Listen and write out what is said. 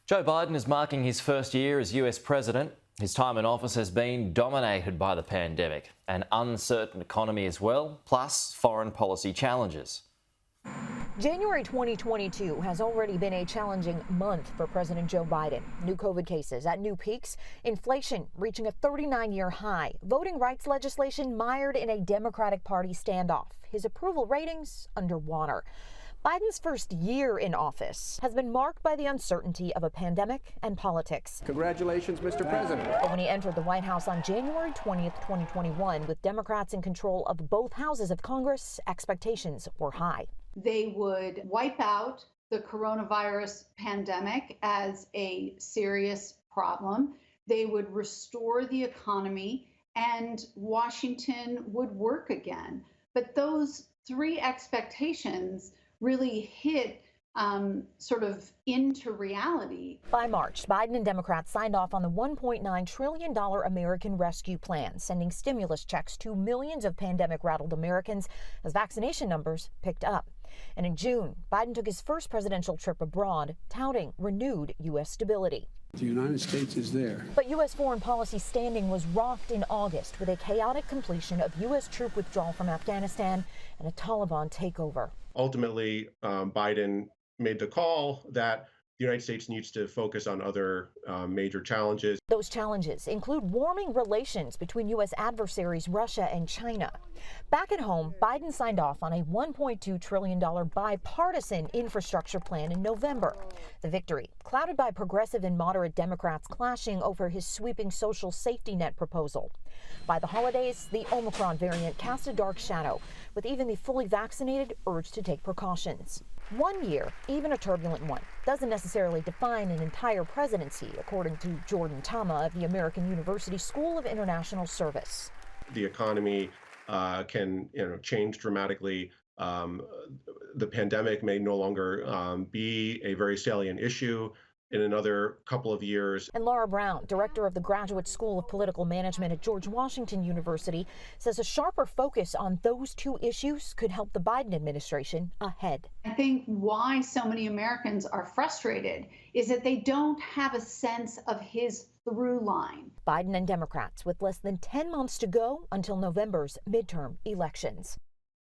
Joe Biden is marking his first year as US president. His time in office has been dominated by the pandemic, an uncertain economy as well, plus foreign policy challenges. January 2022 has already been a challenging month for President Joe Biden. New COVID cases at new peaks, inflation reaching a 39-year high, voting rights legislation mired in a Democratic Party standoff, his approval ratings underwater. Biden's first year in office has been marked by the uncertainty of a pandemic and politics. Congratulations, Mr. President. But when he entered the White House on January 20th, 2021, with Democrats in control of both houses of Congress, expectations were high. They would wipe out the coronavirus pandemic as a serious problem. They would restore the economy and Washington would work again. But those three expectations really hit sort of into reality. By March, Biden and Democrats signed off on the $1.9 trillion American Rescue Plan, sending stimulus checks to millions of pandemic-rattled Americans as vaccination numbers picked up. And in June, Biden took his first presidential trip abroad, touting renewed U.S. stability. The United States is there. But U.S. foreign policy standing was rocked in August with a chaotic completion of U.S. troop withdrawal from Afghanistan and a Taliban takeover. Ultimately, Biden made the call that the United States needs to focus on other major challenges. Those challenges include warming relations between U.S. adversaries Russia and China. Back at home, Biden signed off on a $1.2 trillion bipartisan infrastructure plan in November. The victory clouded by progressive and moderate Democrats clashing over his sweeping social safety net proposal. By the holidays, the Omicron variant cast a dark shadow, with even the fully vaccinated urged to take precautions. 1 year, even a turbulent one, doesn't necessarily define an entire presidency, according to Jordan Tama of the American University School of International Service. The economy can change dramatically. The pandemic may no longer be a very salient issue in another couple of years. And Laura Brown, director of the Graduate School of Political Management at George Washington University, says a sharper focus on those two issues could help the Biden administration ahead. I think why so many Americans are frustrated is that they don't have a sense of his through line. Biden and Democrats with less than 10 months to go until November's midterm elections.